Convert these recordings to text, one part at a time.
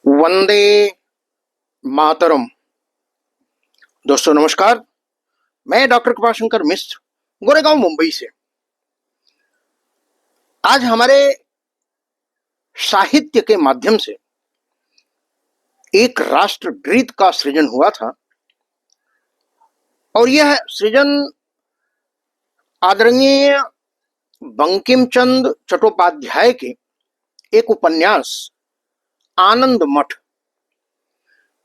वंदे मातरम। दोस्तों नमस्कार, मैं डॉक्टर कृपाशंकर मिश्र गोरेगांव मुंबई से। आज हमारे साहित्य के माध्यम से एक राष्ट्रगीत का सृजन हुआ था और यह सृजन आदरणीय बंकिम चंद्र चट्टोपाध्याय के एक उपन्यास आनंद मठ,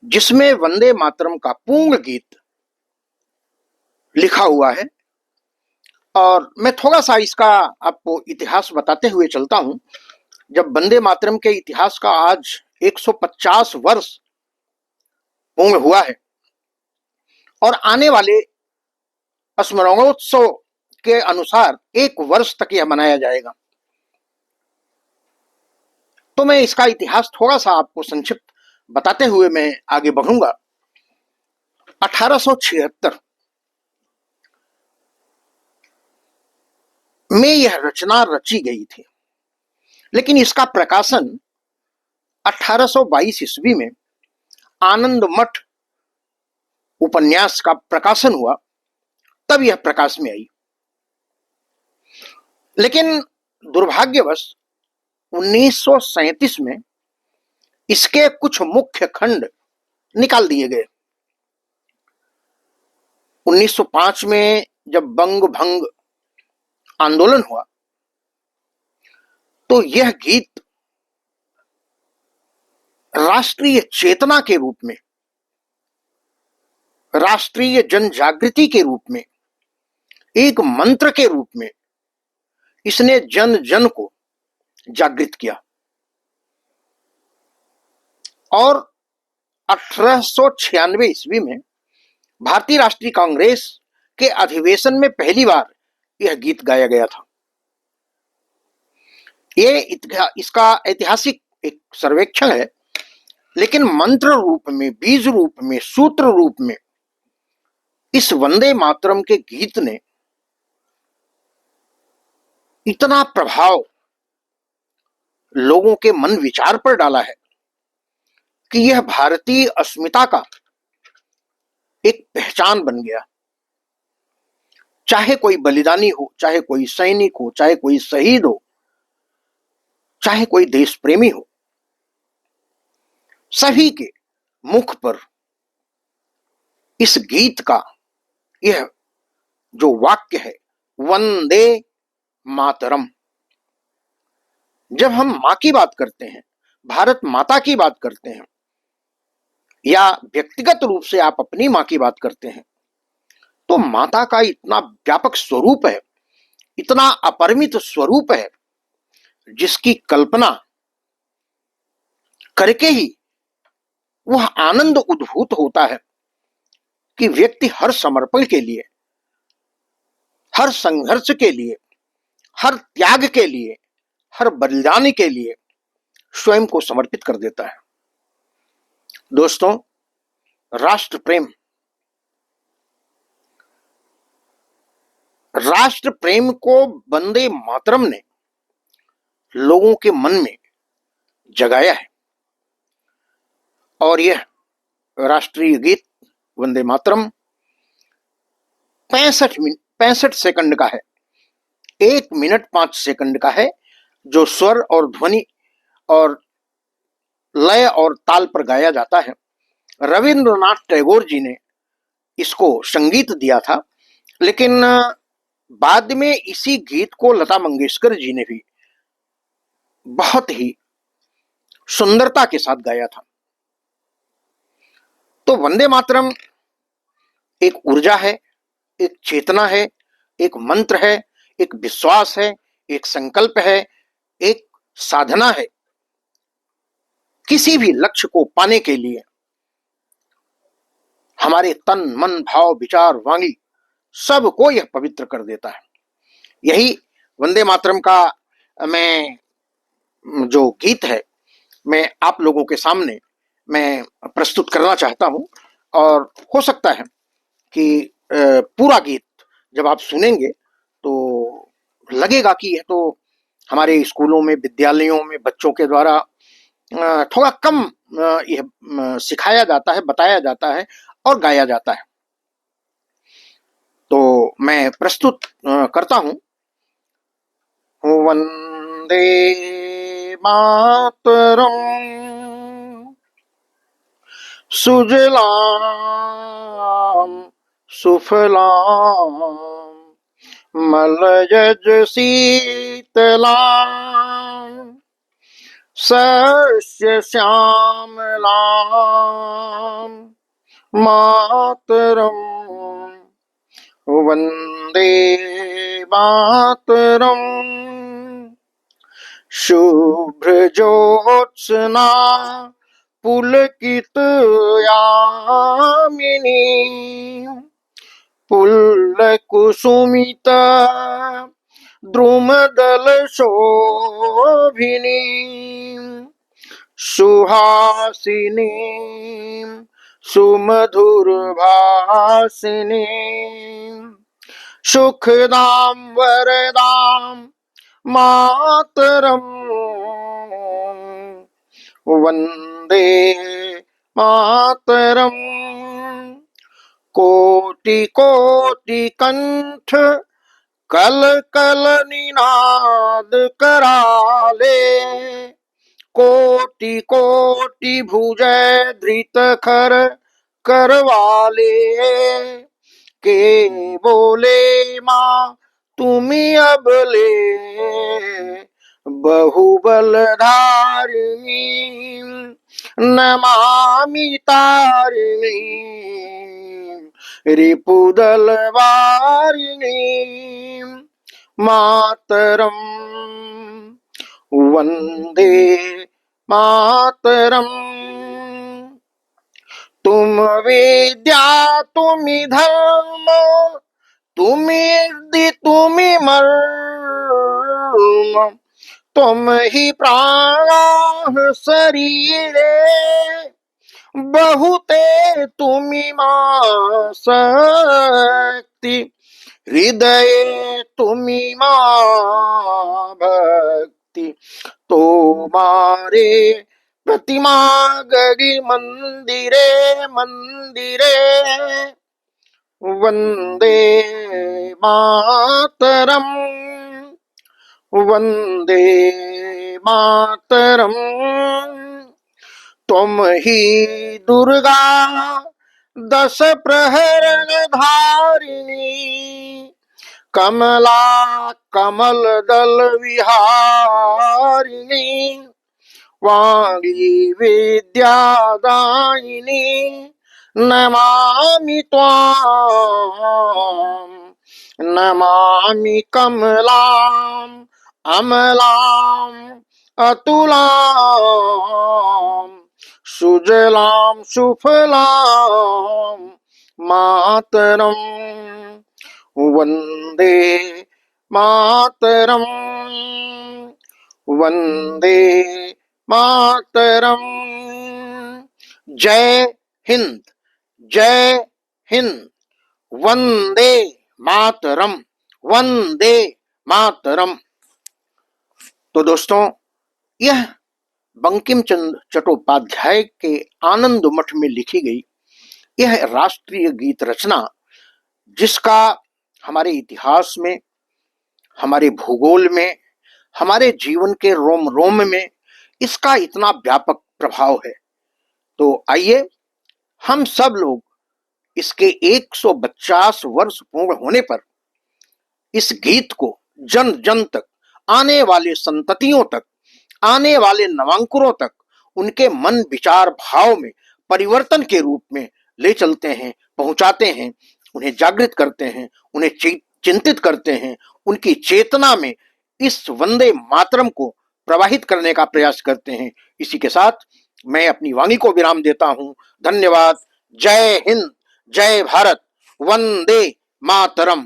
जिसमें वंदे मातरम का पूर्ण गीत लिखा हुआ है। और मैं थोड़ा सा इसका आपको इतिहास बताते हुए चलता हूं। जब वंदे मातरम के इतिहास का आज 150 वर्ष पूर्ण हुआ है और आने वाले स्मरणोत्सव के अनुसार 1 वर्ष तक यह मनाया जाएगा, तो मैं इसका इतिहास थोड़ा सा आपको संक्षिप्त बताते हुए मैं आगे बढ़ूंगा। 1876 में यह रचना रची गई थी, लेकिन इसका प्रकाशन 1822 ईस्वी में आनंद मठ उपन्यास का प्रकाशन हुआ, तब यह प्रकाश में आई। लेकिन दुर्भाग्यवश 1937 में इसके कुछ मुख्य खंड निकाल दिए गए। 1905 में जब बंग भंग आंदोलन हुआ तो यह गीत राष्ट्रीय चेतना के रूप में, राष्ट्रीय जन जागृति के रूप में, एक मंत्र के रूप में इसने जन जन को जागृत किया। और 1896 ईस्वी में भारतीय राष्ट्रीय कांग्रेस के अधिवेशन में पहली बार यह गीत गाया गया था। इसका ऐतिहासिक एक सर्वेक्षण है, लेकिन मंत्र रूप में, बीज रूप में, सूत्र रूप में इस वंदे मातरम के गीत ने इतना प्रभाव लोगों के मन विचार पर डाला है कि यह भारतीय अस्मिता का एक पहचान बन गया। चाहे कोई बलिदानी हो, चाहे कोई सैनिक हो, चाहे कोई शहीद हो, चाहे कोई देश प्रेमी हो, सभी के मुख पर इस गीत का यह जो वाक्य है, वंदे मातरम। जब हम मां की बात करते हैं, भारत माता की बात करते हैं, या व्यक्तिगत रूप से आप अपनी मां की बात करते हैं, तो माता का इतना व्यापक स्वरूप है, इतना अपरिमित स्वरूप है, जिसकी कल्पना करके ही वह आनंद उद्भूत होता है कि व्यक्ति हर समर्पण के लिए, हर संघर्ष के लिए, हर त्याग के लिए, हर बलिदान के लिए स्वयं को समर्पित कर देता है। दोस्तों, राष्ट्र प्रेम, राष्ट्र प्रेम को वंदे मातरम ने लोगों के मन में जगाया है। और यह राष्ट्रीय गीत वंदे मातरम 65 सेकंड का है, 1 मिनट 5 सेकंड का है, जो स्वर और ध्वनि और लय और ताल पर गाया जाता है। रविंद्रनाथ टैगोर जी ने इसको संगीत दिया था, लेकिन बाद में इसी गीत को लता मंगेशकर जी ने भी बहुत ही सुंदरता के साथ गाया था। तो वंदे मातरम एक ऊर्जा है, एक चेतना है, एक मंत्र है, एक विश्वास है, एक संकल्प है, एक साधना है। किसी भी लक्ष्य को पाने के लिए हमारे तन, मन, भाव, विचार, वाणी सबको यह पवित्र कर देता है। यही वंदे मातरम का मैं जो गीत है, मैं आप लोगों के सामने मैं प्रस्तुत करना चाहता हूं। और हो सकता है कि पूरा गीत जब आप सुनेंगे तो लगेगा कि यह तो हमारे स्कूलों में, विद्यालयों में बच्चों के द्वारा थोड़ा कम यह सिखाया जाता है, बताया जाता है और गाया जाता है। तो मैं प्रस्तुत करता हूं। वंदे मातरम सुजलाम सुफलाम मलयज शीतलाम सस्य श्यामलाम मातरम वंदे मातरम शुभ्रजोत्स्ना पुलकित यामिनी पुल्लकुसुमित द्रुमदल शोभिनी सुहासिनी सुमधुरभासिनी सुखदां वरदां मातरम वंदे मातरम कोटि कोटि कंठ कल कल निनाद कराले कोटि कोटि भुजय धृत खर करवाले के बोले माँ तुम्ही अबले बहुबलधारिणी नमामि तारिणी रिपुदलवारिणी मातरम वंदे मातरम तुम विद्या तुम्ही धर्म तुम्ही युक्ति तुम्ही मर्म तुम ही प्राण शरीरे बहुते तुम्ही मां शक्ति हृदय तुम्ही मां भक्ति तो मारे प्रतिमा गगी मंदिरे मंदिरे वंदे मातरम वंदे मातरम तुम ही दुर्गा दस प्रहरण धारिणी कमला कमल दल विहारिणी वाणी विद्यादायिनी नमामि त्वां नमामि कमलां अमलां अतुलां सुजलां सुफलां मातरं वंदे मातरं वंदे मातरम। जय हिंद, जय हिंद। वंदे मातरम, वंदे मातरम। तो दोस्तों, यह बंकिम चंद्र चट्टोपाध्याय के आनंद मठ में लिखी गई यह राष्ट्रीय गीत रचना, जिसका हमारे इतिहास में, हमारे भूगोल में, हमारे जीवन के रोम रोम में इसका इतना व्यापक प्रभाव है। तो आइए हम सब लोग इसके 150 वर्ष पूर्ण होने पर इस गीत को जन जन तक, आने वाले संततियों तक, आने वाले नवांकुरों तक उनके मन विचार भाव में परिवर्तन के रूप में ले चलते हैं, पहुंचाते हैं, उन्हें जागृत करते हैं, उन्हें चिंतित करते हैं, उनकी चेतना में इस वंदे मातरम को प्रवाहित करने का प्रयास करते हैं। इसी के साथ मैं अपनी वाणी को विराम देता हूं। धन्यवाद। जय हिंद, जय भारत, वंदे मातरम।